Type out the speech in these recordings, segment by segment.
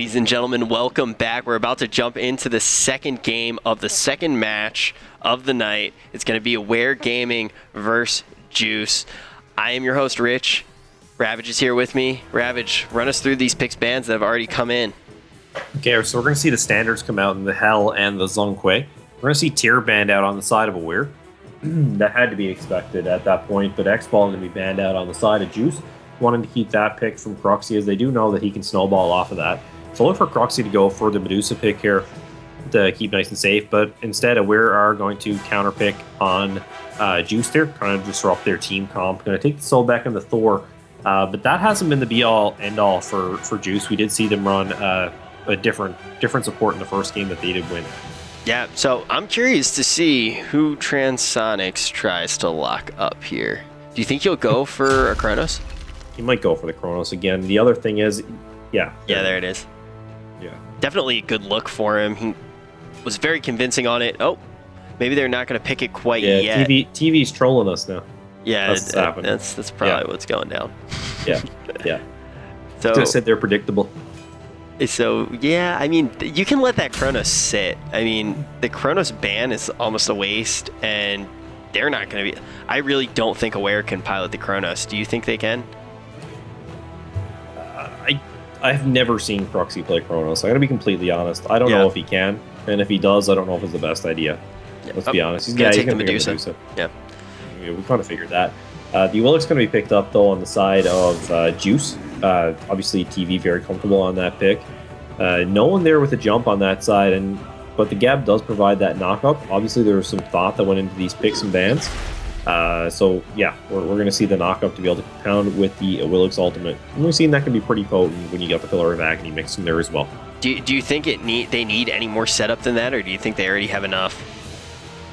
Ladies and gentlemen, welcome back. We're about to jump into the second game of the second match of the night. It's going to be Aware Gaming versus Juice. I am your host, Rich. Ravage is here with me. Ravage, run us through these picks bands that have already come in. Okay, so we're going to see the standards come out in the Hell and the Zhonghui. We're going to see Tier banned out on the side of Aware. That had to be expected at that point, but X-Ball is going to be banned out on the side of Juice. Wanting to keep that pick from Cruxy, as they do know that he can snowball off of that. So look for Cruxy to go for the Medusa pick here to keep nice and safe, but instead Aware are going to counter pick on Juice there, kind of disrupt their team comp. Going to take the Soulbeck and the Thor, but that hasn't been the be-all, end-all for Juice. We did see them run a different support in the first game that they did win. Yeah, so I'm curious to see who Transonics tries to lock up here. Do you think he'll go for a Chronos? He might go for the Chronos again. The other thing is, yeah, there it is. Yeah, definitely a good look for him. He was very convincing on it. Oh, maybe they're not going to pick it quite yet. TV's trolling us now. Yeah, that's probably what's going down. Yeah. So just said they're predictable. So yeah, I mean, you can let that Chronos sit. I mean, the Chronos ban is almost a waste, and they're not going to be. I really don't think Aware can pilot the Chronos. Do you think they can? I've never seen Cruxy play Chronos. I'm going to be completely honest. I don't know if he can, and if he does, I don't know if it's the best idea. Let's be honest. He's going to take the Medusa. Yeah, we kind of figured that. The Willock's going to be picked up, though, on the side of Juice. Obviously, TV very comfortable on that pick. No one there with a jump on that side, but the Gab does provide that knockup. Obviously, there was some thought that went into these picks and bans. So yeah, we're going to see the knockup to be able to compound with the Willock's ultimate. And we've seen that can be pretty potent when you got the Pillar of Agony mixed in there as well. Do you think they need any more setup than that, or do you think they already have enough?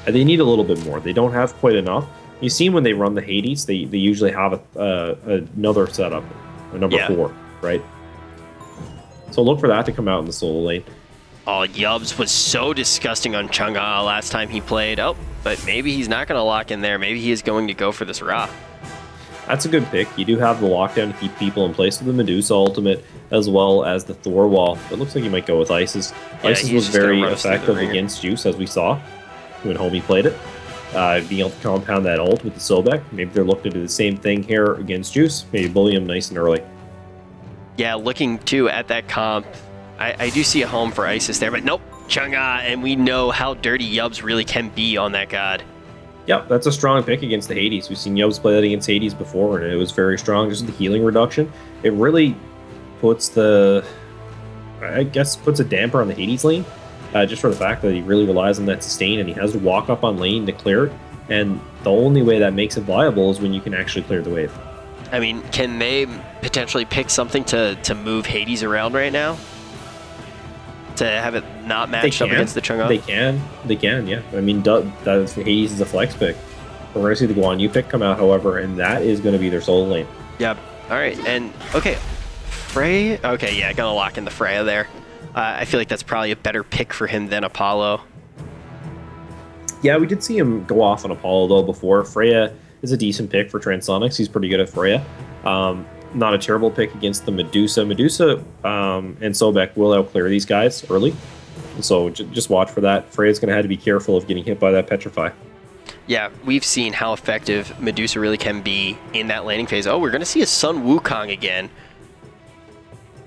They need a little bit more. They don't have quite enough. You see when they run the Hades, they usually have another setup, a number 4, right? So look for that to come out in the solo lane. Oh, Yubs was so disgusting on Chang'e last time he played. Oh, but maybe he's not going to lock in there. Maybe he is going to go for this Ra. That's a good pick. You do have the lockdown to keep people in place with the Medusa ultimate, as well as the Thor wall. It looks like he might go with Isis. Yeah, Isis was very effective against Juice, as we saw when Homie played it. Being able to compound that ult with the Soulbeck. Maybe they're looking to do the same thing here against Juice. Maybe bully him nice and early. Yeah, looking too at that comp. I do see a home for Isis there, but nope, Chang'e, and we know how dirty Yubs really can be on that god. Yep, that's a strong pick against the Hades. We've seen Yubs play that against Hades before, and it was very strong. Just the healing reduction. It really puts a damper on the Hades lane, just for the fact that he really relies on that sustain, and he has to walk up on lane to clear it, and the only way that makes it viable is when you can actually clear the wave. I mean, can they potentially pick something to move Hades around right now? To have it not matched up against the Chang'e? They can, yeah. I mean, Hades is a flex pick. We're going to see the Guan Yu pick come out, however, and that is going to be their solo lane. Yep. All right, and okay, Freya. Okay, yeah, gonna lock in the Freya there. I feel like that's probably a better pick for him than Apollo. Yeah, we did see him go off on Apollo though before. Freya is a decent pick for Transonics. He's pretty good at Freya. Not a terrible pick against the Medusa. Medusa and Soulbeck will outclear these guys early. So just watch for that. Freya's going to have to be careful of getting hit by that Petrify. Yeah, we've seen how effective Medusa really can be in that laning phase. Oh, we're going to see a Sun Wukong again.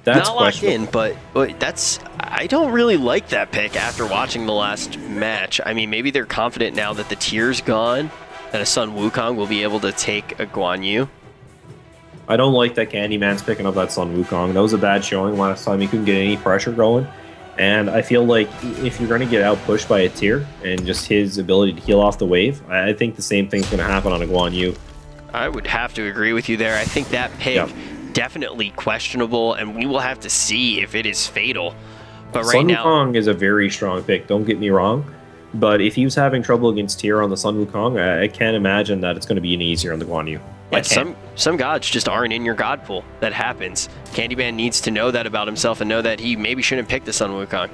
That's not locked in, but that's... I don't really like that pick after watching the last match. I mean, maybe they're confident now that the tier's gone, that a Sun Wukong will be able to take a Guan Yu. I don't like that Candyman's picking up that Sun Wukong. That was a bad showing last time. He couldn't get any pressure going. And I feel like if you're going to get out-pushed by a tier and just his ability to heal off the wave, I think the same thing's going to happen on a Guan Yu. I would have to agree with you there. I think that pick definitely questionable, and we will have to see if it is fatal. But right now, Sun Wukong is a very strong pick, don't get me wrong. But if he was having trouble against tier on the Sun Wukong, I can't imagine that it's going to be any easier on the Guan Yu. Yeah, some gods just aren't in your god pool. That happens. Candyman needs to know that about himself and know that he maybe shouldn't pick the Sun Wukong.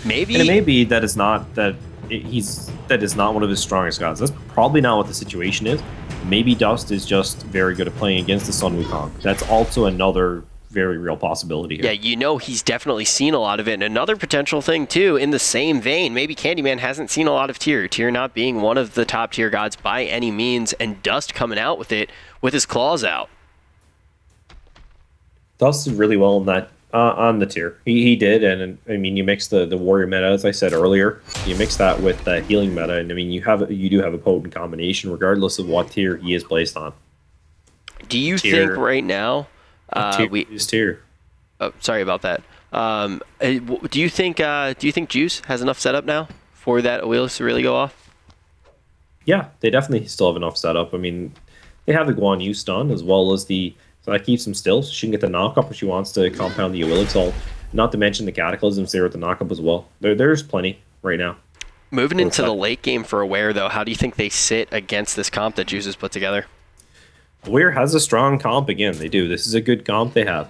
Maybe, and it may be that is not one of his strongest gods. That's probably not what the situation is. Maybe Dust is just very good at playing against the Sun Wukong. That's also another very real possibility here. Yeah, you know he's definitely seen a lot of it. And another potential thing, too, in the same vein, maybe Candyman hasn't seen a lot of Tyr. Tyr not being one of the top tier gods by any means, and Dust coming out with it with his claws out. Dust did really well in that on the tier. He did, and I mean, you mix the warrior meta, as I said earlier, you mix that with the healing meta, and I mean, you do have a potent combination, regardless of what tier he is placed on. Do you think right now tier? Oh, sorry about that. Do you think Juice has enough setup now for that Aeolus to really go off? Yeah, they definitely still have enough setup. I mean, they have the Guan Yu stun as well as so that keeps him still. So she can get the knockup if she wants to compound the Aeolus ult. Not to mention the Cataclysms there with the knockup as well. There's plenty right now. Moving into the late game for Aware, though, how do you think they sit against this comp that Juice has put together? Aware has a strong comp again. They do. This is a good comp they have.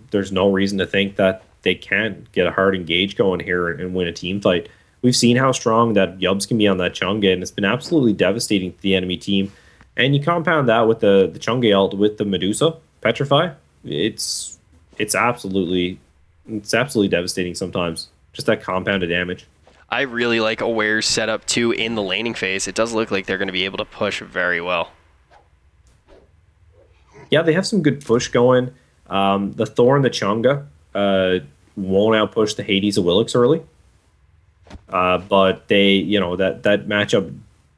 There's no reason to think that they can't get a hard engage going here and win a team fight. We've seen how strong that Yubs can be on that Chang'e, and it's been absolutely devastating to the enemy team. And you compound that with the Chang'e ult with the Medusa Petrify. It's absolutely devastating sometimes. Just that compounded damage. I really like Aware's setup too in the laning phase. It does look like they're going to be able to push very well. Yeah, they have some good push going. The Thor and the Chang'e won't outpush the Hades of Willix early. But they, that matchup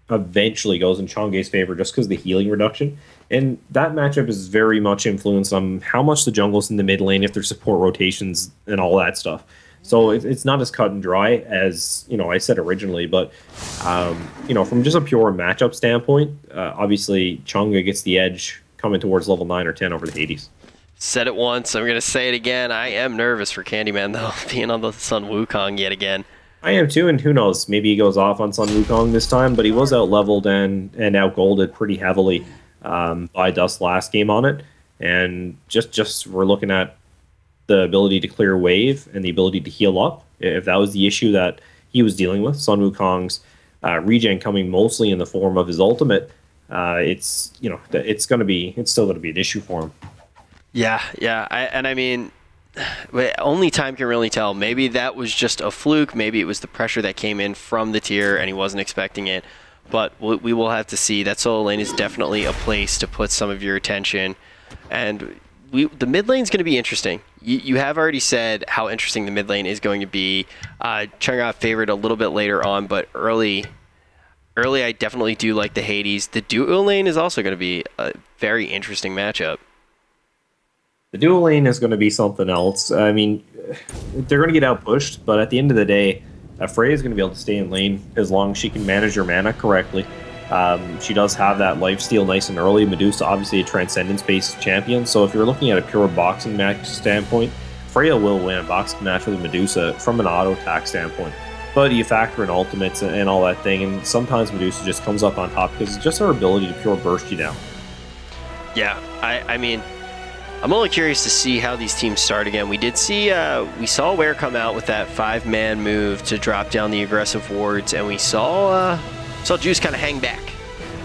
eventually goes in Chang'e's favor just because of the healing reduction. And that matchup is very much influenced on how much the jungle's in the mid lane, if there's support rotations and all that stuff. So it's not as cut and dry as, I said originally. But, from just a pure matchup standpoint, obviously Chang'e gets the edge coming towards level 9 or 10 over the Hades. Said it once, I'm going to say it again. I am nervous for Candyman, though, being on the Sun Wukong yet again. I am too, and who knows? Maybe he goes off on Sun Wukong this time, but he was out-leveled and out-golded pretty heavily by Dust last game on it. And just we're looking at the ability to clear wave and the ability to heal up. If that was the issue that he was dealing with, Sun Wukong's regen coming mostly in the form of his ultimate, it's still going to be an issue for him. Yeah. I mean, only time can really tell. Maybe that was just a fluke. Maybe it was the pressure that came in from the tier and he wasn't expecting it. But we will have to see. That solo lane is definitely a place to put some of your attention. And the mid lane is going to be interesting. You have already said how interesting the mid lane is going to be. Chung got favored a little bit later on, but early I definitely do like the Hades. The duo lane is also going to be a very interesting matchup. The dual lane is going to be something else. I mean, they're going to get outpushed, but at the end of the day, Freya is going to be able to stay in lane as long as she can manage her mana correctly. She does have that lifesteal nice and early. Medusa, obviously a Transcendence-based champion, so if you're looking at a pure boxing match standpoint, Freya will win a boxing match with Medusa from an auto attack standpoint. But you factor in ultimates and all that thing, and sometimes Medusa just comes up on top because it's just her ability to pure burst you down. Yeah, I mean, I'm only curious to see how these teams start again. We did see, we saw Ware come out with that 5-man move to drop down the aggressive wards, and we saw Juice kind of hang back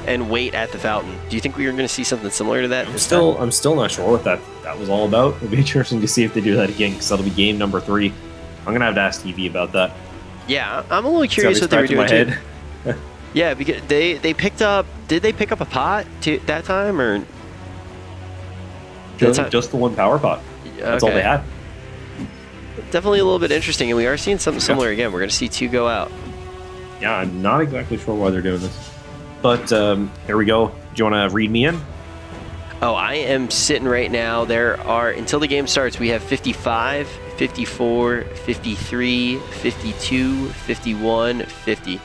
and wait at the fountain. Do you think we are going to see something similar to that? I'm still not sure what that was all about. It'll be interesting to see if they do that again, because that'll be game number 3. I'm going to have to ask TV about that. Yeah, I'm a little curious what they were doing too. Yeah, because they picked up. Did they pick up a pot that time or? Just the one power pot. That's all they had. Definitely a little bit interesting, and we are seeing something similar again. We're going to see 2 go out. Yeah, I'm not exactly sure why they're doing this. But here we go. Do you want to read me in? Oh, I am sitting right now. There are, until the game starts, we have 55, 54, 53, 52, 51, 50.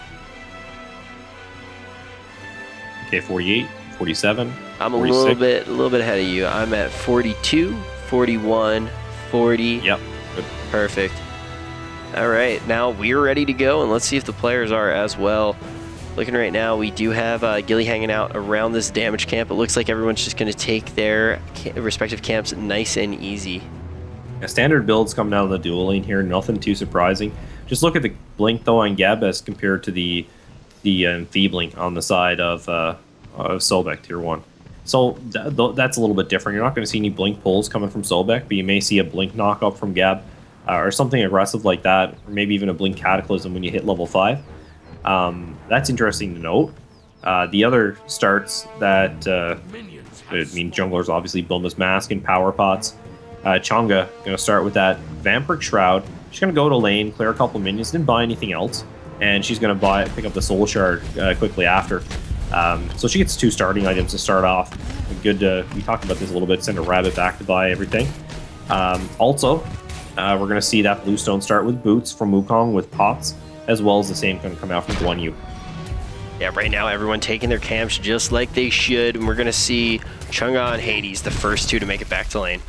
Okay, 48, 47. I'm 46. a little bit ahead of you. I'm at 42, 41, 40. Yep. Good. Perfect. All right, now we're ready to go, and let's see if the players are as well. Looking right now, we do have Gilly hanging out around this damage camp. It looks like everyone's just going to take their respective camps nice and easy. Yeah, standard builds coming out of the dual lane here, nothing too surprising. Just look at the blink though on Geb as compared to the enfeebling on the side of Sobek tier 1. So that's a little bit different. You're not going to see any blink pulls coming from Sobek, but you may see a blink knock up from Gab or something aggressive like that, or maybe even a blink cataclysm when you hit level 5. That's interesting to note. The other starts that junglers obviously Bulma's Mask and Power Pots. Chang'e going to start with that Vampiric Shroud. She's going to go to lane, clear a couple of minions, didn't buy anything else, and she's going to pick up the Soul Shard quickly after. So she gets 2 starting items to start off. Good. We talked about this a little bit. Send a rabbit back to buy everything. Also, we're going to see that Bluestone start with boots from Wukong with pots, as well as the same going to come out from Guan Yu. Yeah, right now everyone taking their camps just like they should, and we're going to see Chang'e and Hades, the first 2 to make it back to lane.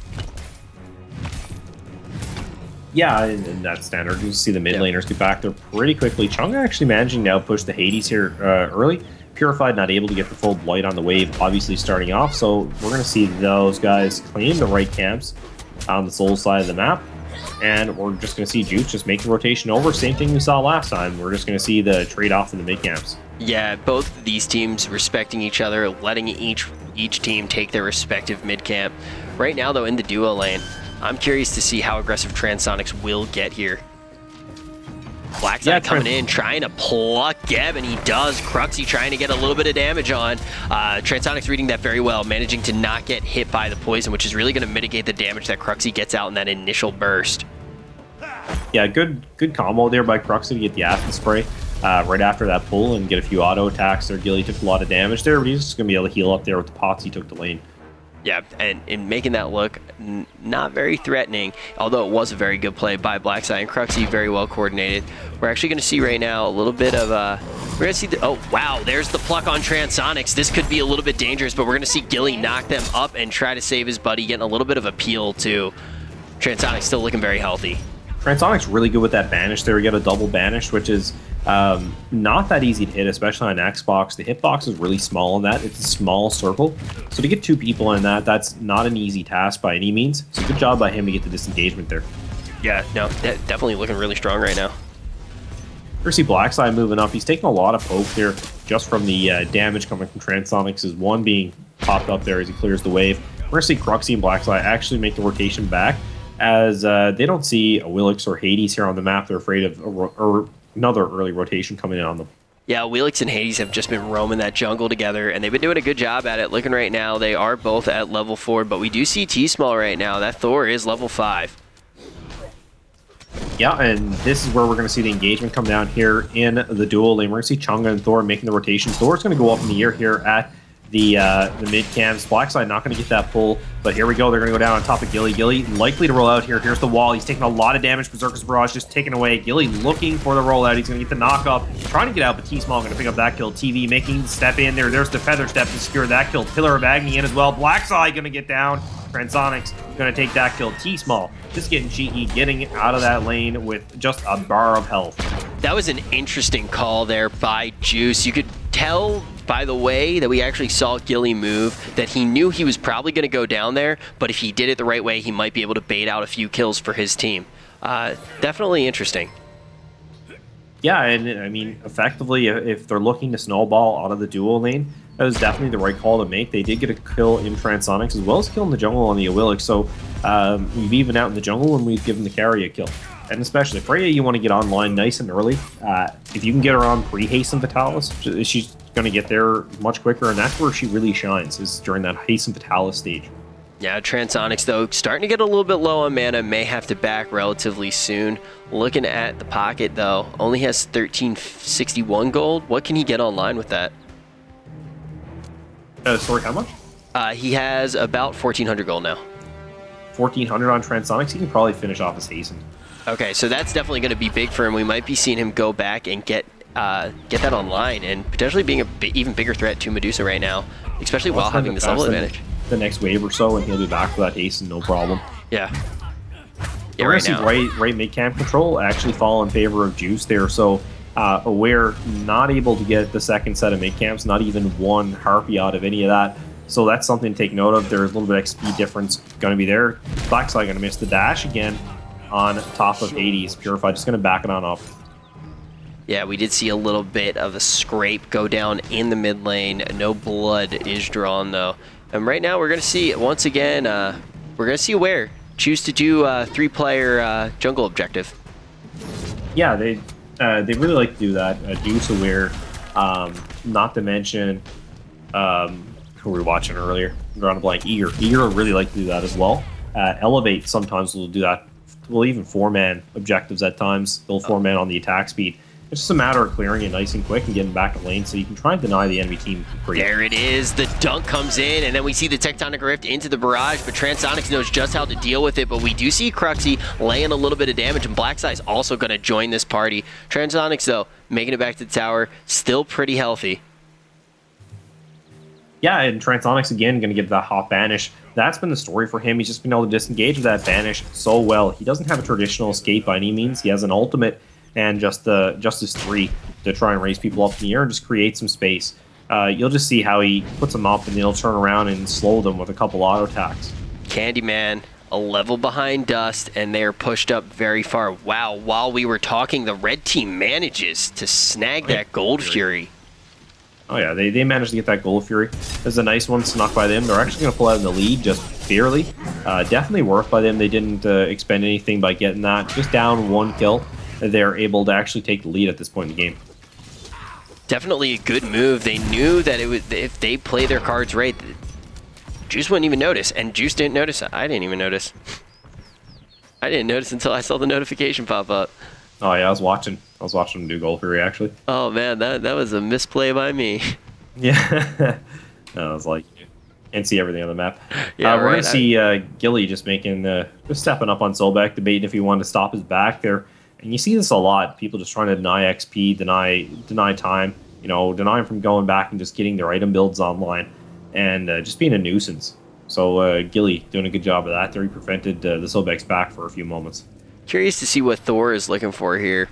Yeah, and that's standard. You see the mid laners get back there pretty quickly. Chang'e actually managing now push the Hades here early. Purified not able to get the full blight on the wave, obviously starting off. So we're going to see those guys claim the right camps on the soul side of the map. And we're just going to see Juice just make the rotation over. Same thing we saw last time. We're just going to see the trade-off in the mid camps. Yeah, both of these teams respecting each other, letting each team take their respective mid camp. Right now, though, in the duo lane, I'm curious to see how aggressive Transonics will get here. Blackside coming in, trying to pluck Geb, and he does. Cruxy trying to get a little bit of damage on. Transonics reading that very well, managing to not get hit by the poison, which is really going to mitigate the damage that Cruxy gets out in that initial burst. Yeah, good combo there by Cruxy to get the acid spray right after that pull and get a few auto attacks there. Gilly took a lot of damage there, but he's just going to be able to heal up there with the pots he took to lane. Yeah, and in making that look not very threatening, although it was a very good play by Blackside and Cruxy, very well coordinated. We're actually going to see right now a little bit of we're going to see oh wow, there's the pluck on Transonics. This could be a little bit dangerous, but we're going to see Gilly knock them up and try to save his buddy, getting a little bit of a peel too. Transonics still looking very healthy. Transonics really good with that banish there. We got a double banish, which is not that easy to hit, especially on Xbox. The hitbox is really small on that. It's a small circle. So to get 2 people in that, that's not an easy task by any means. So good job by him to get the disengagement there. Yeah, no, definitely looking really strong right now. We see Blackside moving up. He's taking a lot of poke here just from the damage coming from Transonics. Is one being popped up there as he clears the wave. We're going to see Cruxy and Blackside actually make the rotation back, as they don't see a Willix or Hades here on the map. They're afraid of another early rotation coming in on them. Yeah, Willix and Hades have just been roaming that jungle together, and they've been doing a good job at it. Looking right now, they are both at level 4, but we do see T-Small right now. That Thor is level 5. Yeah, and this is where we're going to see the engagement come down here in the duel lane. We're going to see Chang'e and Thor making the rotation. Thor's going to go up in the air here at the mid camps. Blackside not going to get that pull, but here we go. They're going to go down on top of Gilly. Gilly likely to roll out here. Here's the wall. He's taking a lot of damage. Berserker's Barrage just taken away. Gilly looking for the rollout. He's going to get the knock up, trying to get out, but T-Small going to pick up that kill. TV making the step in there. There's the Feather Step to secure that kill. Pillar of Agony in as well. Blackside going to get down. Transonics going to take that kill. T-Small just getting cheeky, getting out of that lane with just a bar of health. That was an interesting call there by Juice. You could tell by the way that we actually saw Gilly move that he knew he was probably going to go down there, but if he did it the right way, he might be able to bait out a few kills for his team. Definitely interesting. Yeah, and I mean, effectively, if they're looking to snowball out of the duo lane, that was definitely the right call to make. They did get a kill in Transonics, as well as kill in the jungle on the Awilic, so we've even out in the jungle and we've given the carry a kill. And especially Freya, you want to get online nice and early. If you can get her on pre-Haste and Vitalis, she's going to get there much quicker, and that's where she really shines, is during that Haste and Vitalis stage. Yeah, Transonics, though, starting to get a little bit low on mana, may have to back relatively soon. Looking at the pocket, though, only has 1361 gold. What can he get online with that? Sorry, how much? He has about 1400 gold now. 1400 on Transonics? He can probably finish off his Hasten. Okay, so that's definitely going to be big for him. We might be seeing him go back and get that online, and potentially being an even bigger threat to Medusa right now, especially while having this level advantage. The next wave or so, and he'll be back for that Hasten, no problem. Yeah. Yeah, we're going to see right mid-camp control actually fall in favor of Juice there, so Aware not able to get the second set of mid-camps, not even one Harpy out of any of that. So that's something to take note of. There's a little bit of XP difference going to be there. Blackside going to miss the dash again on top of Hades. Purified just going to back it on up. Yeah, we did see a little bit of a scrape go down in the mid lane. No blood is drawn, though. And right now we're going to see, once again, we're going to see Aware choose to do a 3-player jungle objective. Yeah, they really like to do that. Juice, Aware, not to mention, who we were watching earlier, drawing a blank, Eager. Eager really like to do that as well. Elevate sometimes will do that. Well, even 4-man objectives at times. They'll 4-man on the attack speed. It's just a matter of clearing it nice and quick and getting back in lane so you can try and deny the enemy team. There it is. The dunk comes in, and then we see the Tectonic Rift into the barrage, but Transonics knows just how to deal with it. But we do see Cruxy laying a little bit of damage, and Blackseye is also going to join this party. Transonics, though, making it back to the tower, still pretty healthy. Yeah, and Transonics, again, going to get that hot banish. That's been the story for him. He's just been able to disengage with that banish so well. He doesn't have a traditional escape by any means. He has an ultimate and just his 3 to try and raise people up in the air and just create some space. You'll just see how he puts them up and he'll turn around and slow them with a couple auto attacks. Candyman, a level behind Dust, and they are pushed up very far. Wow, while we were talking, the red team manages to snag that Gold Fury. Oh yeah, they managed to get that Gold Fury. There's a nice one snuck by them. They're actually going to pull out in the lead just barely. Definitely worth by them. They didn't expend anything by getting that. Just down 1 kill. They're able to actually take the lead at this point in the game. Definitely a good move. They knew that if they play their cards right, Juice wouldn't even notice, and Juice didn't notice. I didn't even notice. I didn't notice until I saw the notification pop up. Oh yeah, I was watching them do Gold Fury actually. Oh man, that was a misplay by me. Yeah, I was like, and see everything on the map. Yeah, we're gonna see Gilly just stepping up on Solbeck, debating if he wanted to stop his back there. And you see this a lot. People just trying to deny XP, deny time, deny him from going back and just getting their item builds online, and just being a nuisance. So Gilly doing a good job of that there. He prevented the Solbeck's back for a few moments. Curious to see what Thor is looking for here.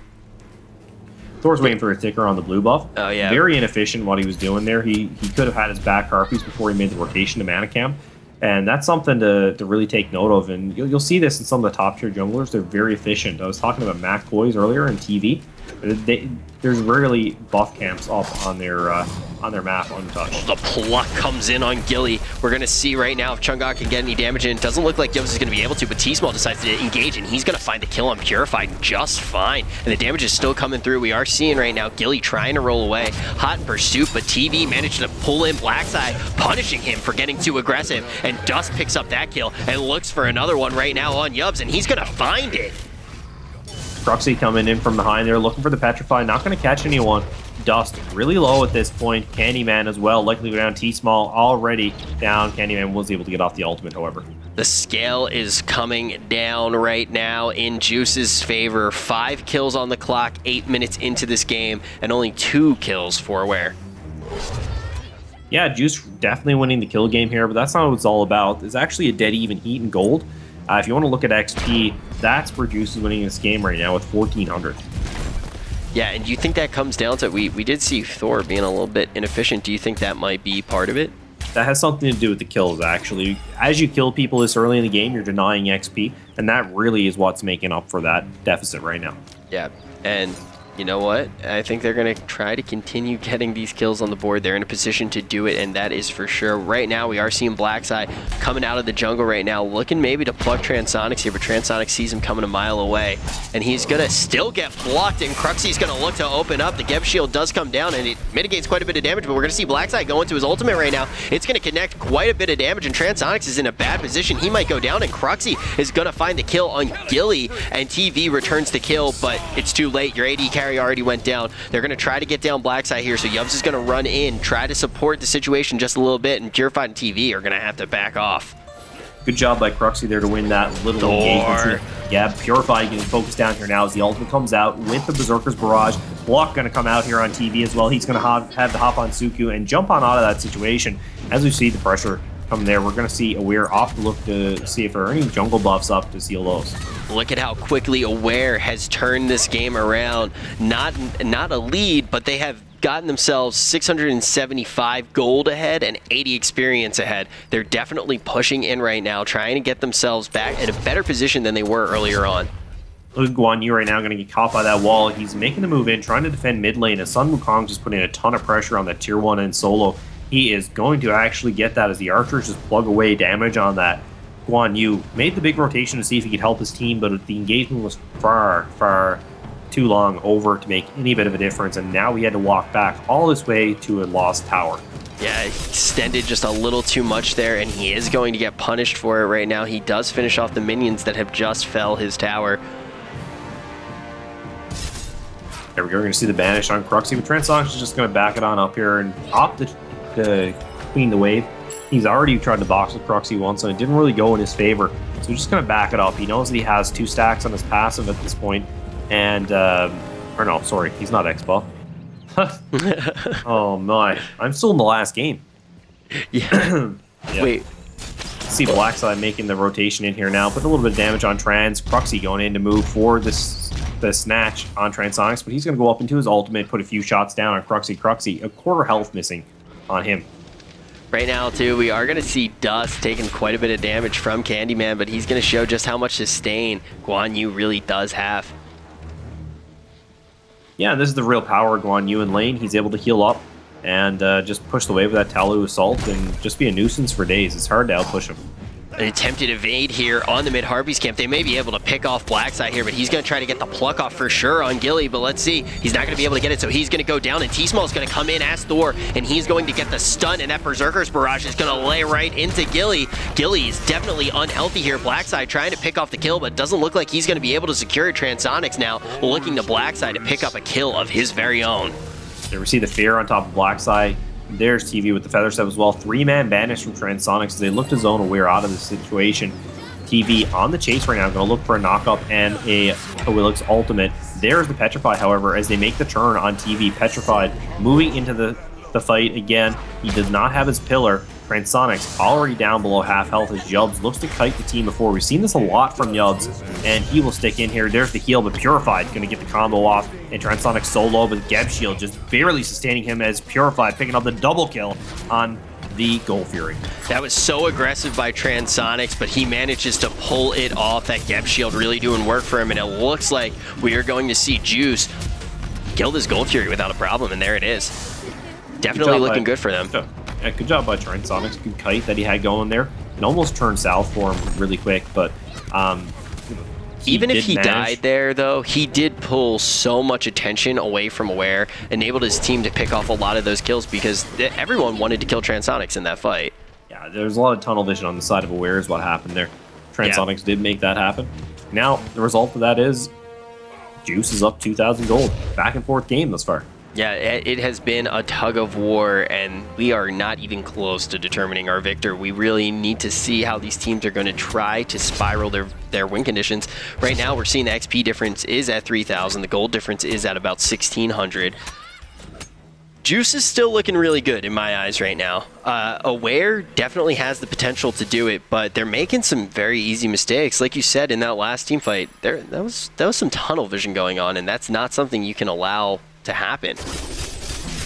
Thor's waiting for a ticker on the blue buff. Oh yeah. Very inefficient what he was doing there. He could have had his back Harpies before he made the rotation to mana cam. And that's something to really take note of. And you'll see this in some of the top tier junglers. They're very efficient. I was talking about Mac Boys earlier in TV. There's rarely buff camps up on their map untouched. The pluck comes in on Gilly. We're going to see right now if Chunga can get any damage in. It doesn't look like Yubs is going to be able to, but T-Small decides to engage, and he's going to find the kill on Purified just fine. And the damage is still coming through. We are seeing right now Gilly trying to roll away. Hot in pursuit, but TV managed to pull in Blackseye, punishing him for getting too aggressive. And Dust picks up that kill and looks for another one right now on Yubs, and he's going to find it. Cruxy coming in from behind there, looking for the Petrify, not going to catch anyone. Dust really low at this point. Candyman as well, likely to go down. T-Small already down. Candyman was able to get off the ultimate, however. The scale is coming down right now in Juice's favor. 5 kills on the clock, 8 minutes into this game, and only 2 kills for Aware. Yeah, Juice definitely winning the kill game here, but that's not what it's all about. It's actually a dead even heat and gold. If you want to look at XP, that's where Juice is winning this game right now with 1,400. Yeah, and do you think that comes down to, we did see Thor being a little bit inefficient. Do you think that might be part of it? That has something to do with the kills, actually. As you kill people this early in the game, you're denying XP, and that really is what's making up for that deficit right now. Yeah, and you know what? I think they're going to try to continue getting these kills on the board. They're in a position to do it, and that is for sure. Right now, we are seeing Blackseye coming out of the jungle right now, looking maybe to plug Transonics here, but Transonics sees him coming a mile away, and he's going to still get blocked, and Cruxy's going to look to open up. The Geb Shield does come down, and it mitigates quite a bit of damage, but we're going to see Blackseye go into his ultimate right now. It's going to connect quite a bit of damage, and Transonics is in a bad position. He might go down, and Cruxy is going to find the kill on Gilly, and TV returns the kill, but it's too late. Your AD carry already went down. They're going to try to get down Blackseye here, so Yubs is going to run in, try to support the situation just a little bit, and Purified and TV are going to have to back off. Good job by Cruxy there to win that little engagement. Yeah, Purified getting focused down here now as the ultimate comes out with the Berserker's Barrage. Block going to come out here on TV as well. He's going to have to hop on Suku and jump on out of that situation. As we see the pressure come there, we're going to see Aware off to look to see if there are any jungle buffs up to seal those. Look at how quickly Aware has turned this game around. Not a lead, but they have gotten themselves 675 gold ahead and 80 experience ahead. They're definitely pushing in right now, trying to get themselves back in a better position than they were earlier on. Look at Guan Yu right now, going to get caught by that wall. He's making the move in, trying to defend mid lane as Sun Wukong just putting a ton of pressure on that tier 1 and solo. He is going to actually get that as the archers just plug away damage on that. Guan Yu made the big rotation to see if he could help his team, but the engagement was far, far too long over to make any bit of a difference, and now he had to walk back all this way to a lost tower. Yeah, extended just a little too much there, and he is going to get punished for it right now. He does finish off the minions that have just fell his tower. There we go. We're going to see the banish on Cruxy, but Transonics is just going to back it on up here and opt to clean the wave. He's already tried to box with Cruxy once, and it didn't really go in his favor. So he's just going to back it up. He knows that he has 2 stacks on his passive at this point, and or no, sorry, he's not Expo. Oh my, I'm still in the last game. Yeah. Yeah. Wait. See Blackside making the rotation in here now, putting a little bit of damage on Trans. Cruxy going in to move for the snatch on Transonics, but he's going to go up into his ultimate, put a few shots down on Cruxy. Cruxy, a quarter health missing on him. Right now, too, we are going to see Dust taking quite a bit of damage from Candyman, but he's going to show just how much sustain Guan Yu really does have. Yeah, this is the real power of Guan Yu in lane. He's able to heal up and just push the wave with that Talu Assault and just be a nuisance for days. It's hard to outpush him. An attempted evade here on the mid-Harpies camp. They may be able to pick off Blackside here, but he's going to try to get the pluck off for sure on Gilly, but let's see. He's not going to be able to get it, so he's going to go down, and T-Small is going to come in as Thor, and he's going to get the stun, and that Berserker's Barrage is going to lay right into Gilly. Gilly is definitely unhealthy here. Blackside trying to pick off the kill, but doesn't look like he's going to be able to secure Transonics now, looking to Blackside to pick up a kill of his very own. There we see the Fear on top of Blackside. There's TV with the Feather Step as well. 3-man banish from Transonics as they look to zone aware out of the situation. TV on the chase right now, going to look for a knock-up and a Willix ultimate. There's the Petrify, however, as they make the turn on TV. Petrified moving into the fight again. He does not have his pillar. Transonics already down below half health as Yubs looks to kite the team before. We've seen this a lot from Yubs, and he will stick in here. There's the heal, but Purified going to get the combo off, and Transonics solo, but Geb Shield just barely sustaining him as Purified picking up the double kill on the Gold Fury. That was so aggressive by Transonics, but he manages to pull it off. That Geb Shield really doing work for him, and it looks like we are going to see Juice kill this Gold Fury without a problem, and there it is. Definitely looking good for them. Good job by Transonics. Good kite that he had going there. It almost turned south for him really quick, but even if he died there, though, he did pull so much attention away from Aware, enabled his team to pick off a lot of those kills because everyone wanted to kill Transonics in that fight. Yeah, there's a lot of tunnel vision on the side of Aware is what happened there. Transonics did make that happen. Now, the result of that is Juice is up 2,000 gold. Back and forth game thus far. Yeah, it has been a tug of war, and we are not even close to determining our victor. We really need to see how these teams are going to try to spiral their win conditions. Right now, we're seeing the XP difference is at 3,000. The gold difference is at about 1,600. Juice is still looking really good in my eyes right now. Aware definitely has the potential to do it, but they're making some very easy mistakes. Like you said in that last team fight, that was some tunnel vision going on, and that's not something you can allow to happen.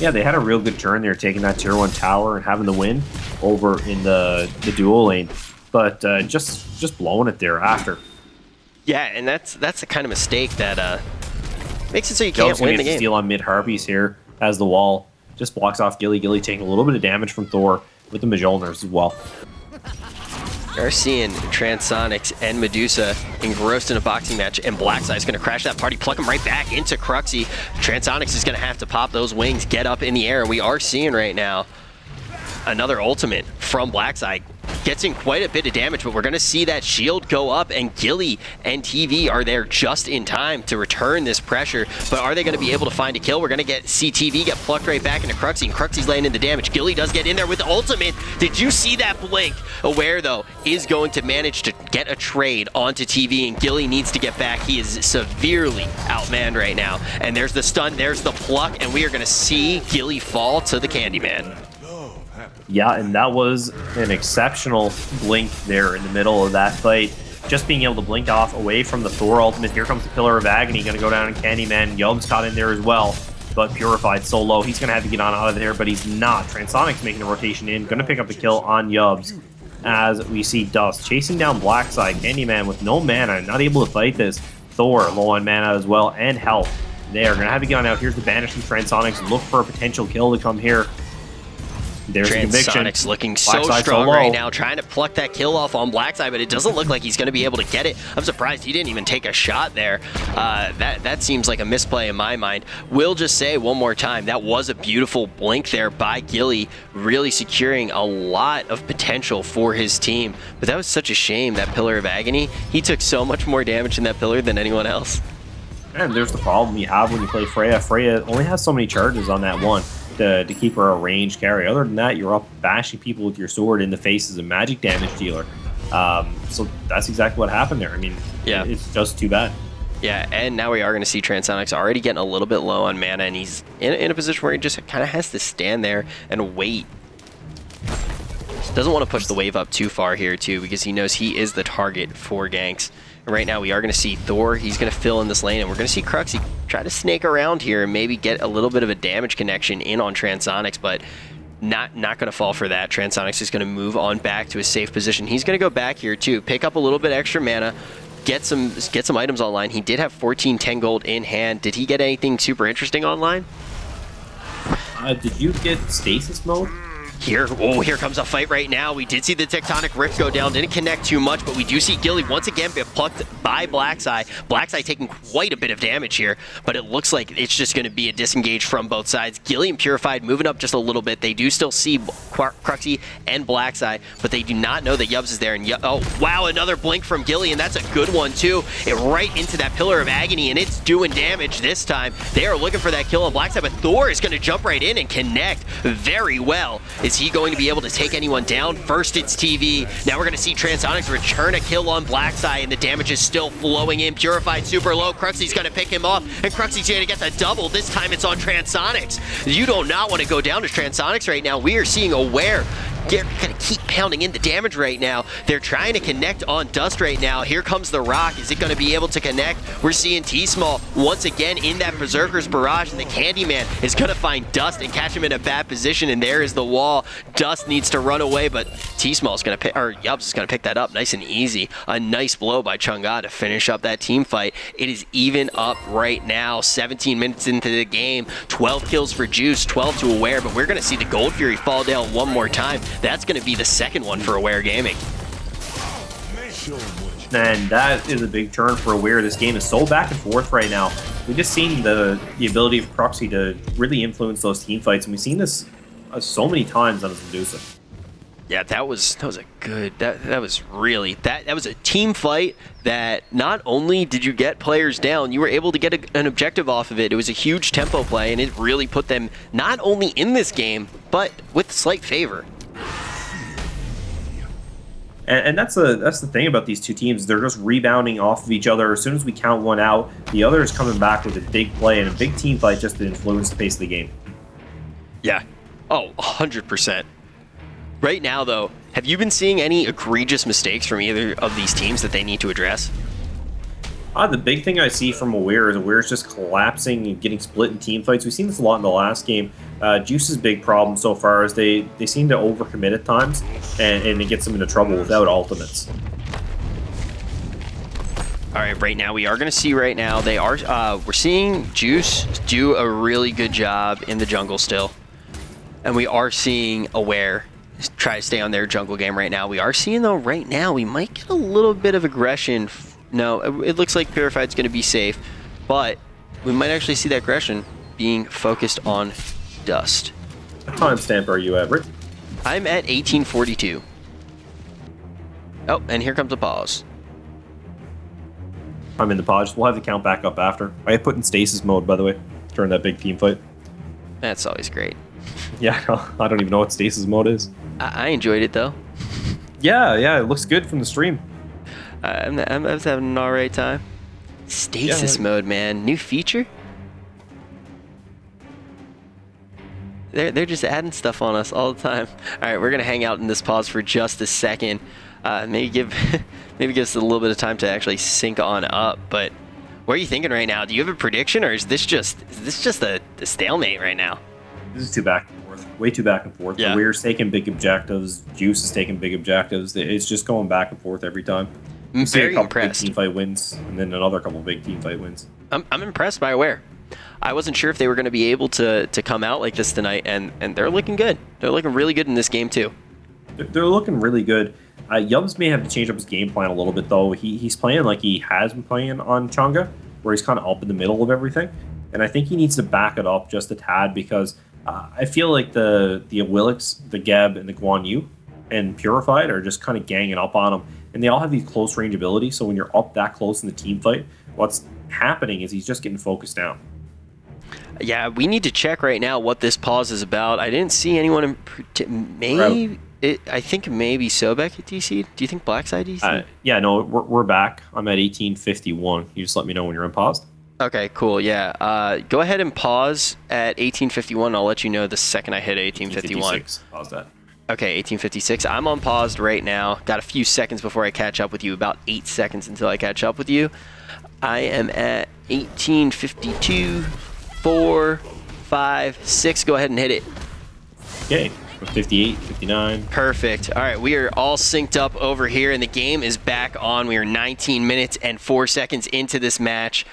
Yeah, they had a real good turn there, taking that tier 1 tower and having the win over in the duo lane, but just blowing it there after. Yeah, and that's the kind of mistake that makes it so you can't win the game. Steal on mid Harpies here as the wall just blocks off Gilly. Gilly taking a little bit of damage from Thor with the Mjolnirs as well. We're seeing Transonics and Medusa engrossed in a boxing match, and Blackside's going to crash that party, pluck him right back into Cruxy. Transonics is going to have to pop those wings, get up in the air, and we are seeing right now another ultimate from Blackside. Gets in quite a bit of damage, but we're going to see that shield go up, and Gilly and TV are there just in time to return this pressure. But are they going to be able to find a kill? We're going to see TV get plucked right back into Cruxy, and Cruxy's laying in the damage. Gilly does get in there with the ultimate. Did you see that blink? Aware, though, is going to manage to get a trade onto TV, and Gilly needs to get back. He is severely outmanned right now. And there's the stun, there's the pluck, and we are going to see Gilly fall to the Candyman. Yeah, and that was an exceptional blink there in the middle of that fight. Just being able to blink off away from the Thor ultimate. Here comes the Pillar of Agony, going to go down in Candyman. Yub's caught in there as well, but Purified so low. He's going to have to get on out of there, but he's not. Transonics making a rotation in, going to pick up the kill on Yubs as we see Dust chasing down Blackside. Candyman with no mana, not able to fight this. Thor low on mana as well, and health. They're going to have to get on out. Here's the banish from Transonics. Look for a potential kill to come here. There's a conviction. Transonics looking so Blackside strong so right now, trying to pluck that kill off on Blackside, but it doesn't look like he's going to be able to get it. I'm surprised he didn't even take a shot there. That seems like a misplay in my mind. We'll just say one more time, that was a beautiful blink there by Gilly, really securing a lot of potential for his team. But that was such a shame, that Pillar of Agony. He took so much more damage in that pillar than anyone else. And there's the problem you have when you play Freya. Freya only has so many charges on that one to keep her a ranged carry. Other than that, you're up bashing people with your sword in the face as a magic damage dealer. So that's exactly what happened there. I mean, yeah, it's just too bad. Yeah, and now we are going to see Transonics already getting a little bit low on mana, and he's in a position where he just kind of has to stand there and wait. Doesn't want to push the wave up too far here, too, because he knows he is the target for ganks. And right now, we are going to see Thor. He's going to fill in this lane, and we're going to see Cruxy try to snake around here and maybe get a little bit of a damage connection in on Transonics, but not going to fall for that. Transonics is going to move on back to a safe position. He's going to go back here, too, pick up a little bit extra mana, get some items online. He did have 10 gold in hand. Did he get anything super interesting online? Did you get stasis mode? Here comes a fight right now. We did see the Tectonic Rift go down. Didn't connect too much, but we do see Gilly once again get plucked by Blackseye. Blackseye taking quite a bit of damage here, but it looks like it's just going to be a disengage from both sides. Gilly and Purified moving up just a little bit. They do still see Cruxy and Blackseye, but they do not know that Yubs is there. And oh, wow, another blink from Gilly, and that's a good one, too. It right into that Pillar of Agony, and it's doing damage this time. They are looking for that kill on Blackseye, but Thor is going to jump right in and connect very well. Is he going to be able to take anyone down? First it's TV. Now we're going to see Transonics return a kill on Blackseye, and the damage is still flowing in. Purified super low. Cruxy's going to pick him off, and Cruxy's going to get the double. This time it's on Transonics. You do not want to go down to Transonics right now. We are seeing Aware. They're going to keep pounding in the damage right now. They're trying to connect on Dust right now. Here comes the Rock. Is it going to be able to connect? We're seeing T-Small once again in that Berserker's Barrage, and the Candyman is going to find Dust and catch him in a bad position, and there is the wall. Dust needs to run away, but T-Small is going to pick, or Yubs is going to pick that up nice and easy. A nice blow by Chang'e to finish up that team fight. It is even up right now. 17 minutes into the game. 12 kills for Juice, 12 to Aware, but we're going to see the Gold Fury fall down one more time. That's going to be the second one for Aware Gaming. And that is a big turn for Aware. This game is so back and forth right now. We've just seen the ability of Cruxy to really influence those team fights, and we've seen this so many times on his Medusa. Yeah, that was a good, that was really, that was a team fight that not only did you get players down, you were able to get an objective off of it. It was a huge tempo play, and it really put them not only in this game, but with slight favor. And that's the thing about these two teams. They're just rebounding off of each other. As soon as we count one out, the other is coming back with a big play and a big team fight just to influence the pace of the game. Yeah. Oh, 100%. Right now, though, have you been seeing any egregious mistakes from either of these teams that they need to address? The big thing I see from Aware is just collapsing and getting split in team fights. We've seen this a lot in the last game. Juice's big problem so far is they seem to overcommit at times, and it gets them into trouble without ultimates. All right, right now we are going to see right now they are we're seeing Juice do a really good job in the jungle still, and we are seeing Aware try to stay on their jungle game right now. We are seeing though right now we might get a little bit of aggression. No, it looks like Purified's going to be safe, but we might actually see that aggression being focused on Dust. What timestamp are you at, Rick? I'm at 1842. Oh, and here comes a pause. I'm in the pause. We'll have the count back up after. I put in stasis mode, by the way, during that big team fight. That's always great. Yeah, I don't even know what stasis mode is. I enjoyed it, though. Yeah, it looks good from the stream. I was having an alright time. Stasis mode, man. New feature? They're just adding stuff on us all the time. Alright, we're going to hang out in this pause for just a second. Maybe give us a little bit of time to actually sync on up. But what are you thinking right now? Do you have a prediction, or is this just a stalemate right now? This is too back and forth. Way too back and forth. Yeah. Aware's taking big objectives. Juice is taking big objectives. It's just going back and forth every time. I'm very a couple impressed. big team fight wins, and then another couple big team fight wins. I'm impressed by Aware. I wasn't sure if they were going to be able to come out like this tonight, and they're looking good. They're looking really good in this game too. They're looking really good. Yums may have to change up his game plan a little bit, though. He's playing like he has been playing on Chunga, where he's kind of up in the middle of everything. And I think he needs to back it up just a tad, because I feel like the Willix, the Geb, and the Guan Yu and Purified are just kind of ganging up on him. And they all have these close range abilities, so when you're up that close in the team fight, what's happening is he's just getting focused down. Yeah, we need to check right now what this pause is about. I didn't see anyone maybe... I think maybe Sobek at DC. Do you think Blackside DC? Yeah, no, we're back. I'm at 1851. You just let me know when you're unpaused. Okay, cool. Yeah. Go ahead and pause at 1851. I'll let you know the second I hit 1851. Pause that. Okay, 1856. I'm unpaused right now. Got a few seconds before I catch up with you. About 8 seconds until I catch up with you. I am at 1852, 4, 5, 6. Go ahead and hit it. Okay. 58, 59. Perfect. All right, we are all synced up over here, and the game is back on. We are 19 minutes and 4 seconds into this match.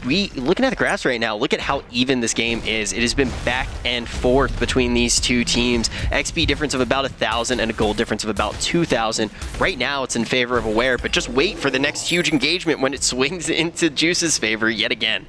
Looking at the graphs right now, look at how even this game is. It has been back and forth between these two teams. XP difference of about 1,000 and a gold difference of about 2,000. Right now, it's in favor of Aware, but just wait for the next huge engagement when it swings into Juice's favor yet again.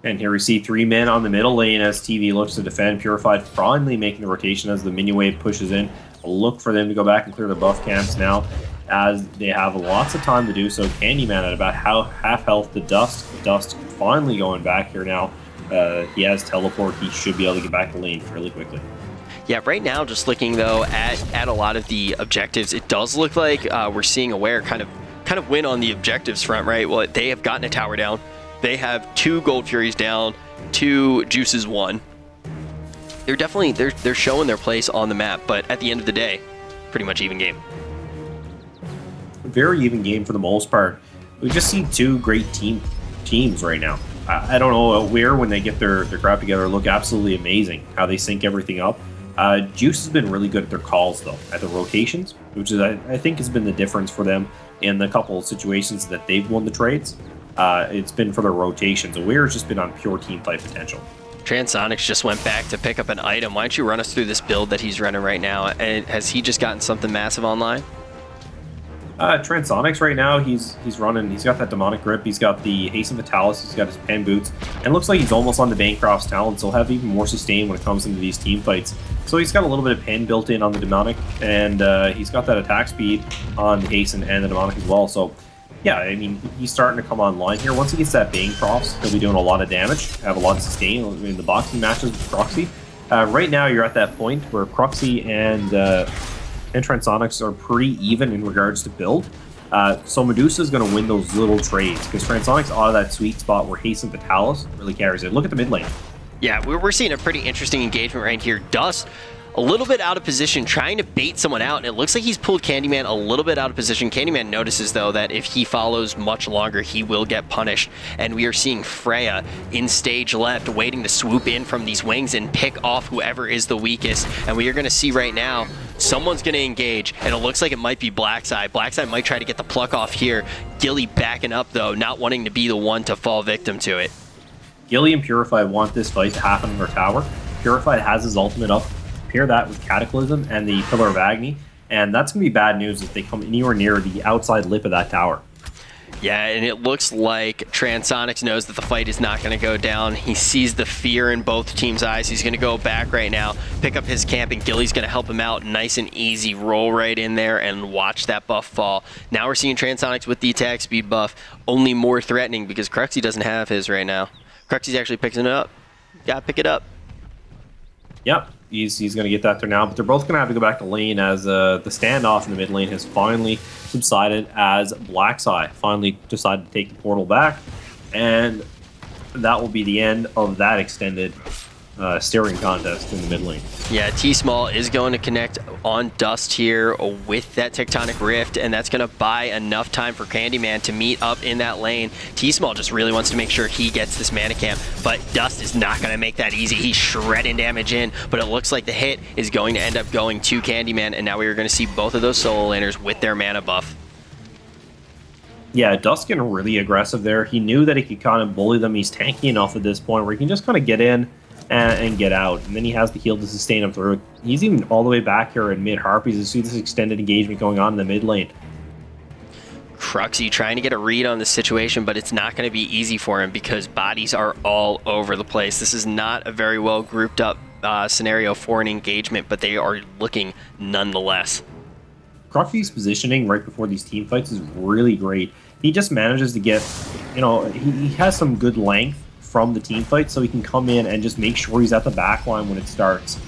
And here we see 3 men on the middle lane as TV looks to defend. Purified finally making the rotation as the minion wave pushes in. Look for them to go back and clear the buff camps now, as they have lots of time to do so. Candyman at about half health. The Dust finally going back here now. He has teleport. He should be able to get back to lane fairly quickly. Yeah, right now, just looking though at a lot of the objectives, it does look like we're seeing Aware kind of win on the objectives front, right? Well, they have gotten a tower down. They have 2 Gold Furies down, 2 Juices 1. They're definitely they're showing their place on the map, but at the end of the day, pretty much even game. Very even game for the most part. We just see 2 great teams right now. I don't know Aware, when they get their crap together, look absolutely amazing. How they sync everything up. Juice has been really good at their calls though, at the rotations, which is I think has been the difference for them in the couple of situations that they've won the trades. It's been for their rotations. Aware's just been on pure team fight potential. Transonics just went back to pick up an item. Why don't you run us through this build that he's running right now? And has he just gotten something massive online? Transonics right now, he's running. He's got that demonic grip. He's got the Hasten Vitalis. He's got his pen boots, and looks like he's almost on the Bancroft's talent. So he'll have even more sustain when it comes into these team fights. So he's got a little bit of pen built in on the demonic, and he's got that attack speed on the Hasten and the demonic as well. So yeah, I mean, he's starting to come online here. Once he gets that Bancroft, he'll be doing a lot of damage, have a lot of sustain in the boxing matches with Proxy. Right now, you're at that point where Proxy and Transonics are pretty even in regards to build. So Medusa is going to win those little trades, because Transonics out of that sweet spot where Hasten Vitalis really carries it. Look at the mid lane. Yeah, we're seeing a pretty interesting engagement right here. Dust, a little bit out of position, trying to bait someone out, and it looks like he's pulled Candyman a little bit out of position. Candyman notices, though, that if he follows much longer, he will get punished, and we are seeing Freya in stage left, waiting to swoop in from these wings and pick off whoever is the weakest, and we are going to see right now, someone's going to engage, and it looks like it might be Blackside. Blackside might try to get the pluck off here. Gilly backing up, though, not wanting to be the one to fall victim to it. Gilly and Purified want this fight to happen in their tower. Purified has his ultimate up. Pair that with Cataclysm and the Pillar of Agony, and that's going to be bad news if they come anywhere near the outside lip of that tower. Yeah, and it looks like Transonics knows that the fight is not going to go down. He sees the fear in both teams' eyes. He's going to go back right now, pick up his camp, and Gilly's going to help him out. Nice and easy. Roll right in there and watch that buff fall. Now we're seeing Transonics with the attack speed buff, only more threatening because Cruxy doesn't have his right now. Cruxy's actually picking it up. Gotta pick it up. Yep, he's going to get that there now, but they're both going to have to go back to lane as the standoff in the mid lane has finally subsided, as Blackside finally decided to take the portal back, and that will be the end of that extended steering contest in the mid lane. Yeah, T-Small is going to connect on Dust here with that Tectonic Rift, and that's going to buy enough time for Candyman to meet up in that lane. T-Small just really wants to make sure he gets this mana camp, but Dust is not going to make that easy. He's shredding damage in, but it looks like the hit is going to end up going to Candyman, and now we are going to see both of those solo laners with their mana buff. Yeah, Dusk getting really aggressive there. He knew that he could kind of bully them. He's tanky enough at this point where he can just kind of get in and get out. And then he has the heal to sustain him through. He's even all the way back here in mid-Harpies. You see this extended engagement going on in the mid lane. Cruxy trying to get a read on the situation, but it's not going to be easy for him because bodies are all over the place. This is not a very well grouped up scenario for an engagement, but they are looking nonetheless. Cruxy's positioning right before these team fights is really great. He just manages to get, he has some good length from the team fight, so he can come in and just make sure he's at the back line when it starts.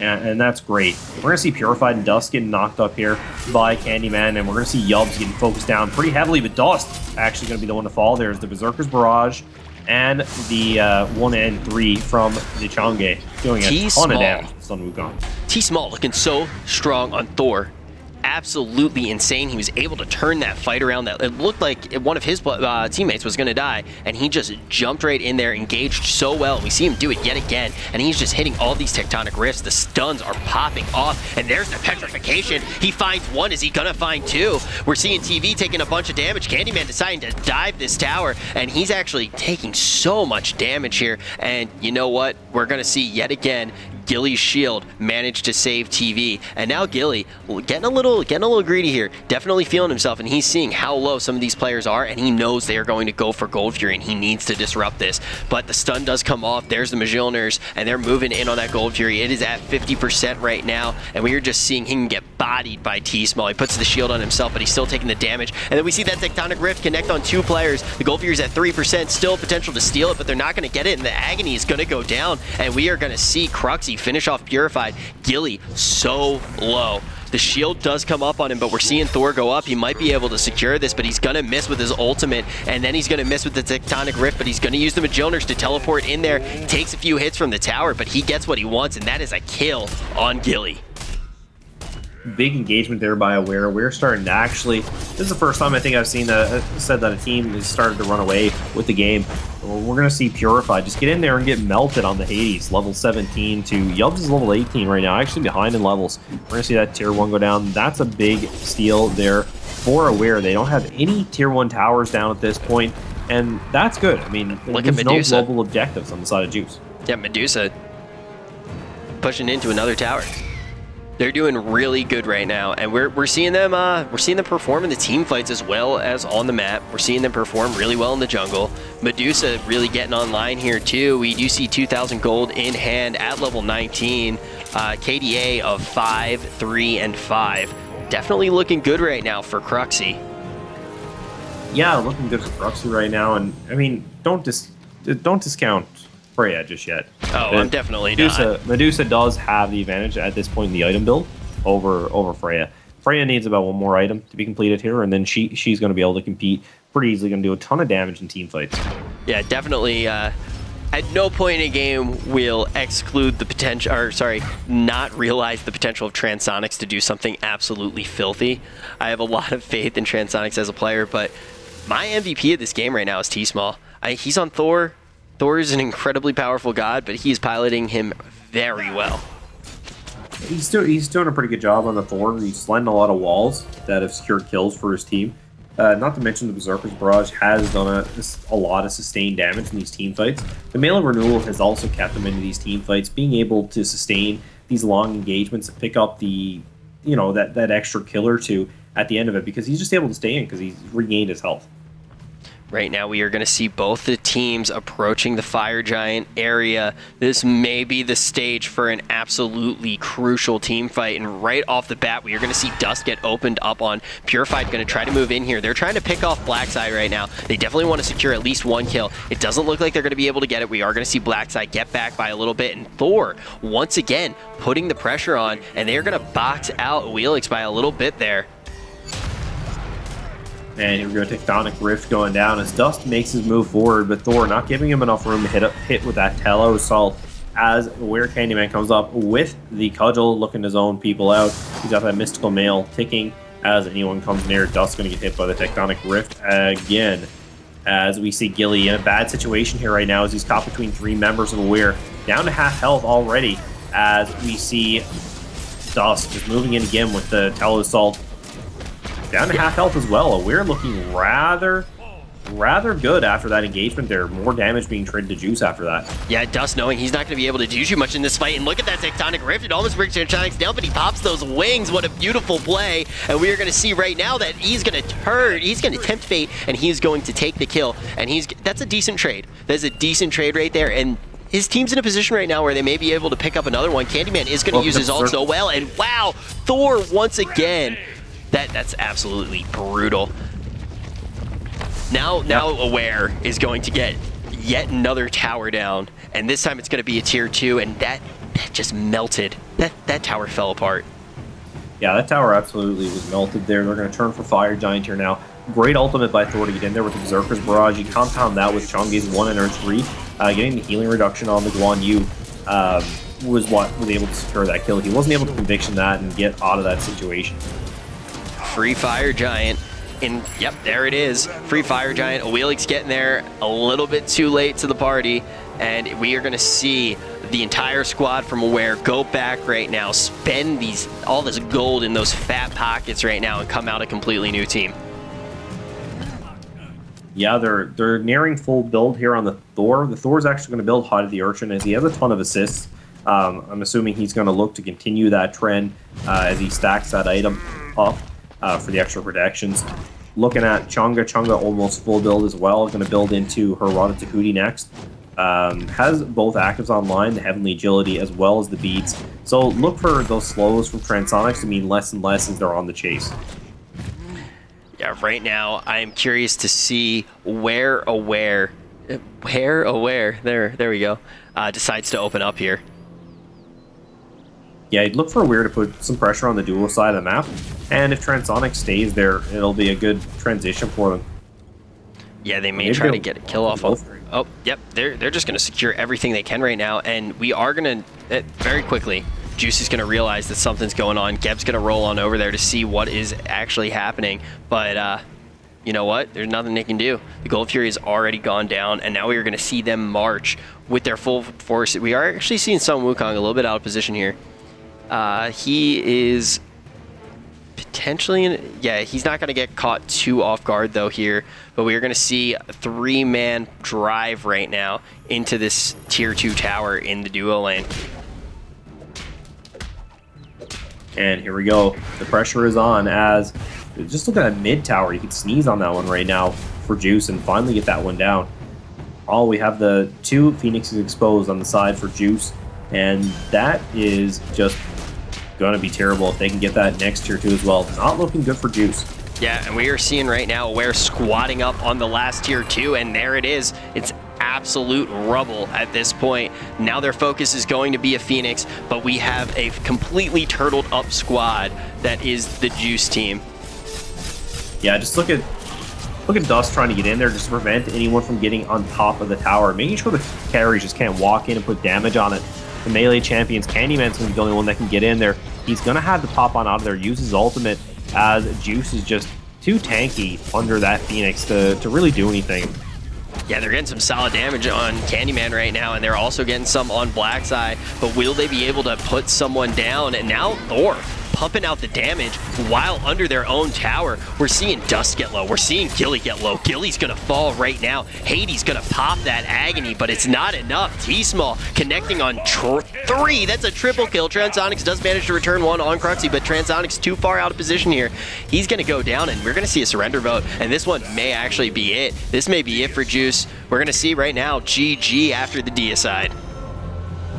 And that's great. We're going to see Purified and Dust getting knocked up here by Candyman, and we're going to see Yubs getting focused down pretty heavily, but Dust actually going to be the one to fall. There's the Berserker's Barrage and the 1 and 3 from the Chang'e, doing a ton of damage to Sun Wukong. T-Small looking so strong on Thor. Absolutely insane. He was able to turn that fight around. That it looked like one of his teammates was going to die, and he just jumped right in there, engaged so well. We see him do it yet again, and he's just hitting all these tectonic rifts. The stuns are popping off, and there's the petrification. He finds one. Is he going to find two? We're seeing TV taking a bunch of damage. Candyman deciding to dive this tower, and he's actually taking so much damage here. And you know what? We're going to see yet again Gilly's shield managed to save TV, and now Gilly getting a little greedy here, definitely feeling himself, and he's seeing how low some of these players are, and he knows they are going to go for Gold Fury, and he needs to disrupt this. But the stun does come off. There's the Magilners, and they're moving in on that Gold Fury. It is at 50% right now, and we are just seeing him get bodied by T-Small. He puts the shield on himself, but he's still taking the damage, and then we see that Tectonic Rift connect on 2 players. The Gold Fury's at 3%, still potential to steal it, but they're not going to get it, and the Agony is going to go down, and we are going to see Cruxy finish off Purified. Gilly so low. The shield does come up on him, but we're seeing Thor go up. He might be able to secure this, but he's going to miss with his ultimate, and then he's going to miss with the Tectonic Rift, but he's going to use the Magilners to teleport in there. Takes a few hits from the tower, but he gets what he wants, and that is a kill on Gilly. Big engagement there by Aware. We're starting to actually, this is the first time I think I've seen said that a team has started to run away with the game. We're going to see Purified just get in there and get melted on the Hades, level 17 to Yubs is level 18 right now, actually behind in levels. We're going to see that tier 1 go down. That's a big steal there for Aware. They don't have any tier 1 towers down at this point, and that's good. I mean, look at there's no global objectives on the side of Juice. Yeah, Medusa pushing into another tower. They're doing really good right now, and we're seeing them perform in the team fights as well as on the map. We're seeing them perform really well in the jungle. Medusa really getting online here too. We do see 2,000 gold in hand at level 19. KDA of 5, 3, and 5. Definitely looking good right now for Cruxy. Yeah, looking good for Cruxy right now, and I mean, don't discount Freya just yet. Oh, I'm definitely not. Medusa does have the advantage at this point in the item build over Freya. Freya needs about one more item to be completed here, and then she's going to be able to compete pretty easily, going to do a ton of damage in team fights. Yeah, definitely. At no point in a game will exclude the potential, or sorry, not realize the potential of Transonics to do something absolutely filthy. I have a lot of faith in Transonics as a player, but my MVP of this game right now is T-Small. He's on Thor. Thor is an incredibly powerful god, but he's piloting him very well. He's doing a pretty good job on the Thor. He's landing a lot of walls that have secured kills for his team. Not to mention the Berserker's Barrage has done a lot of sustained damage in these team fights. The Melee Renewal has also kept him into these team fights, being able to sustain these long engagements and pick up the, that extra kill or two at the end of it, because he's just able to stay in because he's regained his health. Right now we are going to see both the teams approaching the Fire Giant area. This may be the stage for an absolutely crucial team fight, and right off the bat we are going to see Dust get opened up on. Purified going to try to move in here. They're trying to pick off Blackside right now. They definitely want to secure at least one kill. It doesn't look like they're going to be able to get it. We are going to see Blackside get back by a little bit, and Thor once again putting the pressure on, and they're going to box out Wheelix by a little bit there. And here we go, Tectonic Rift going down as Dust makes his move forward, but Thor not giving him enough room to hit with that Tello Assault as Aware Candyman comes up with the Cudgel, looking to zone people out. He's got that Mystical Mail ticking as anyone comes near. Dust's going to get hit by the Tectonic Rift again, as we see Gilly in a bad situation here right now as he's caught between 3 members of Aware, down to half health already, as we see Dust just moving in again with the Tello Assault. down to half health as well. Aware looking rather good after that engagement there. More damage being traded to Juice after that. Yeah, Dust knowing he's not going to be able to do too much in this fight. And look at that Tectonic Rift. It almost brings Tectonics down, but he pops those wings. What a beautiful play. And we are going to see right now that he's going to turn. He's going to tempt fate, and he's going to take the kill. And that's a decent trade. That's a decent trade right there. And his team's in a position right now where they may be able to pick up another one. Candyman is going to use his ult so well. And wow, Thor once again. That's absolutely brutal. Now Aware is going to get yet another tower down, and this time it's going to be a tier 2, and that just melted. That tower fell apart. Yeah, that tower absolutely was melted there. They're going to turn for Fire Giant here now. Great ultimate by Thor to get in there with the Berserker's Barrage. You compound that with Chang's 1 Energy 3. Getting the healing reduction on the Guan Yu was what was able to secure that kill. He wasn't able to conviction that and get out of that situation. Free Fire Giant. Yep, there it is. Free Fire Giant. Wheelig's getting there a little bit too late to the party, and we are going to see the entire squad from Aware go back right now, spend all this gold in those fat pockets right now, and come out a completely new team. Yeah, they're nearing full build here on the Thor. The Thor's actually going to build Hot of the Urchin as he has a ton of assists. I'm assuming he's going to look to continue that trend as he stacks that item up. For the extra protections. Looking at Changa almost full build as well. Going to build into her Rada Tahuti next. Has both actives online, the Heavenly Agility as well as the beads. So look for those slows from Transonics to mean less and less as they're on the chase. Yeah, right now I am curious to see where Aware, there we go, decides to open up here. Yeah, you'd look for Aware to put some pressure on the dual side of the map, and if Transonic stays there, it'll be a good transition for them. Yeah, they may try to get a kill off of. Oh, yep, they're just going to secure everything they can right now, and we are going to, very quickly, Juicy's going to realize that something's going on. Geb's going to roll on over there to see what is actually happening, but you know what? There's nothing they can do. The Gold Fury has already gone down, and now we are going to see them march with their full force. We are actually seeing Sun Wukong a little bit out of position here. He is potentially he's not going to get caught too off guard though here, but we are going to see a 3-man drive right now into this tier 2 tower in the duo lane. And here we go. The pressure is on as just look at that mid tower. You could sneeze on that one right now for Juice and finally get that one down. We have the 2 Phoenixes exposed on the side for Juice, and that is just going to be terrible if they can get that next tier 2 as well. Not looking good for Juice. Yeah, and we are seeing right now Aware squatting up on the last tier 2, and there it is. It's absolute rubble at this point. Now their focus is going to be a Phoenix, but we have a completely turtled up squad that is the Juice team. Yeah, just look at Dust trying to get in there just to prevent anyone from getting on top of the tower, making sure the carries just can't walk in and put damage on it. The melee champions, Candyman's going to be the only one that can get in there. He's going to have to pop on out of there, use his ultimate, as Juice is just too tanky under that Phoenix to really do anything. Yeah, they're getting some solid damage on Candyman right now, and they're also getting some on Blackside, but will they be able to put someone down? And now Thor pumping out the damage while under their own tower. We're seeing Dust get low. We're seeing Gilly get low. Gilly's going to fall right now. Hades going to pop that Agony, but it's not enough. T-Small connecting on 3. That's a triple kill. Transonics does manage to return 1 on Cruxy, but Transonics too far out of position here. He's going to go down, and we're going to see a surrender vote, and this one may actually be it. This may be it for Juice. We're going to see right now GG after the deicide.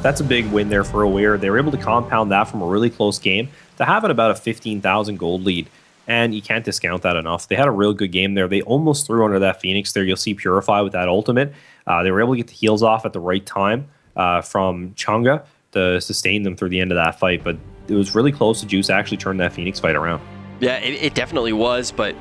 That's a big win there for Aware. They were able to compound that from a really close game to have it about a 15,000 gold lead, and you can't discount that enough. They had a real good game there. They almost threw under that Phoenix there. You'll see Purify with that ultimate. They were able to get the heals off at the right time from Changa to sustain them through the end of that fight, but it was really close to Juice actually turn that Phoenix fight around. Yeah, it definitely was, but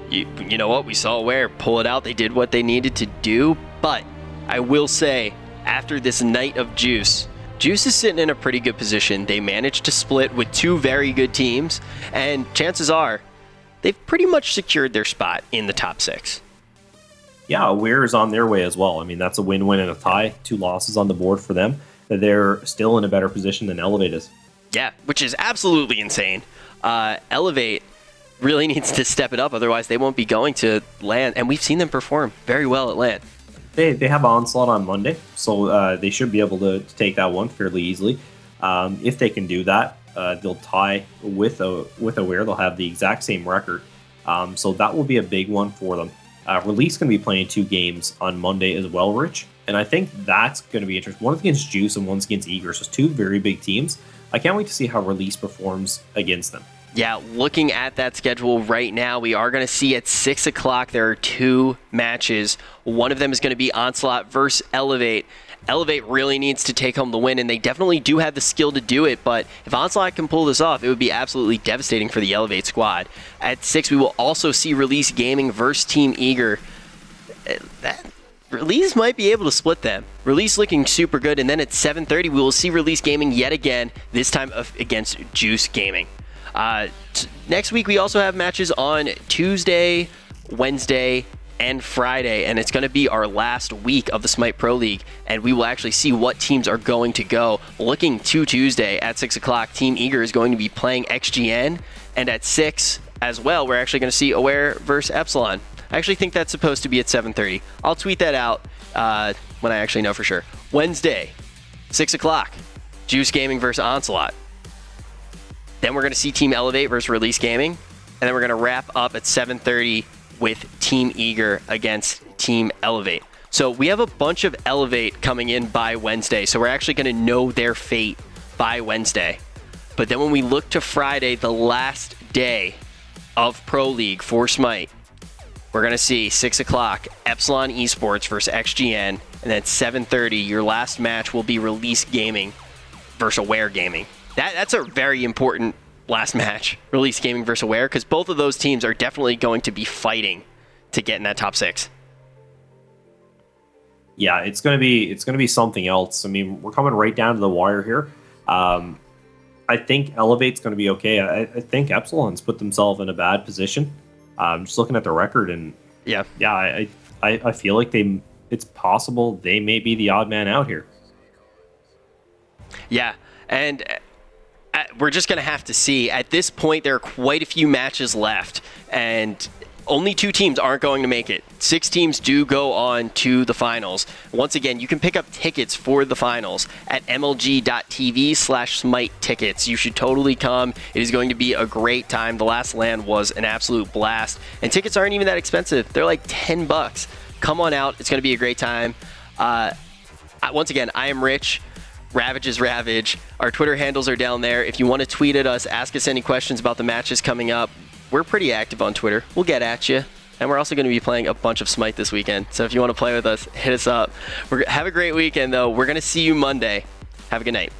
you know what? We saw Aware pull it out. They did what they needed to do, but I will say, after this night of Juice is sitting in a pretty good position. They managed to split with 2 very good teams, and chances are they've pretty much secured their spot in the top 6. Yeah, Aware is on their way as well. I mean, that's a win-win and a tie. 2 losses on the board for them. They're still in a better position than Elevate is. Yeah, which is absolutely insane. Elevate really needs to step it up. Otherwise, they won't be going to LAN. And we've seen them perform very well at LAN. They have Onslaught on Monday, so they should be able to take that one fairly easily. If they can do that, they'll tie with Aware. They'll have the exact same record. So that will be a big one for them. Release going to be playing 2 games on Monday as well, Rich. And I think that's going to be interesting. One's against Juice and one's against Eager. So 2 very big teams. I can't wait to see how Release performs against them. Yeah, looking at that schedule right now, we are going to see at 6 o'clock there are 2 matches. One of them is going to be Onslaught versus Elevate. Elevate really needs to take home the win, and they definitely do have the skill to do it, but if Onslaught can pull this off, it would be absolutely devastating for the Elevate squad. At 6, we will also see Release Gaming versus Team Eager. Release might be able to split them. Release looking super good, and then at 7:30, we will see Release Gaming yet again, this time against Juice Gaming. Next week, we also have matches on Tuesday, Wednesday, and Friday, and it's going to be our last week of the Smite Pro League, and we will actually see what teams are going to go. Looking to Tuesday at 6 o'clock, Team Eager is going to be playing XGN, and at 6 as well, we're actually going to see Aware versus Epsilon. I actually think that's supposed to be at 7:30. I'll tweet that out when I actually know for sure. Wednesday, 6 o'clock, Juice Gaming versus Onslaught. Then we're going to see Team Elevate versus Release Gaming. And then we're going to wrap up at 7:30 with Team Eager against Team Elevate. So we have a bunch of Elevate coming in by Wednesday. So we're actually going to know their fate by Wednesday. But then when we look to Friday, the last day of Pro League for Smite, we're going to see 6 o'clock, Epsilon Esports versus XGN. And then 7:30, your last match will be Release Gaming versus Aware Gaming. That's a very important last match, Release Gaming versus Aware, because both of those teams are definitely going to be fighting to get in that top 6. Yeah, it's gonna be something else. I mean, we're coming right down to the wire here. I think Elevate's gonna be okay. I think Epsilon's put themselves in a bad position. Just looking at the record, and I feel like it's possible they may be the odd man out here. Yeah, and we're just going to have to see. At this point, there are quite a few matches left, and only 2 teams aren't going to make it. 6 teams do go on to the finals. Once again, you can pick up tickets for the finals at mlg.tv/smite tickets. You should totally come. It is going to be a great time. The last LAN was an absolute blast, and tickets aren't even that expensive. They're like $10. Come on out. It's going to be a great time. Once again, I am Rich. Ravage is Ravage. Our Twitter handles are down there. If you want to tweet at us, ask us any questions about the matches coming up. We're pretty active on Twitter. We'll get at you. And we're also going to be playing a bunch of Smite this weekend. So if you want to play with us, hit us up. Have a great weekend, though. We're going to see you Monday. Have a good night.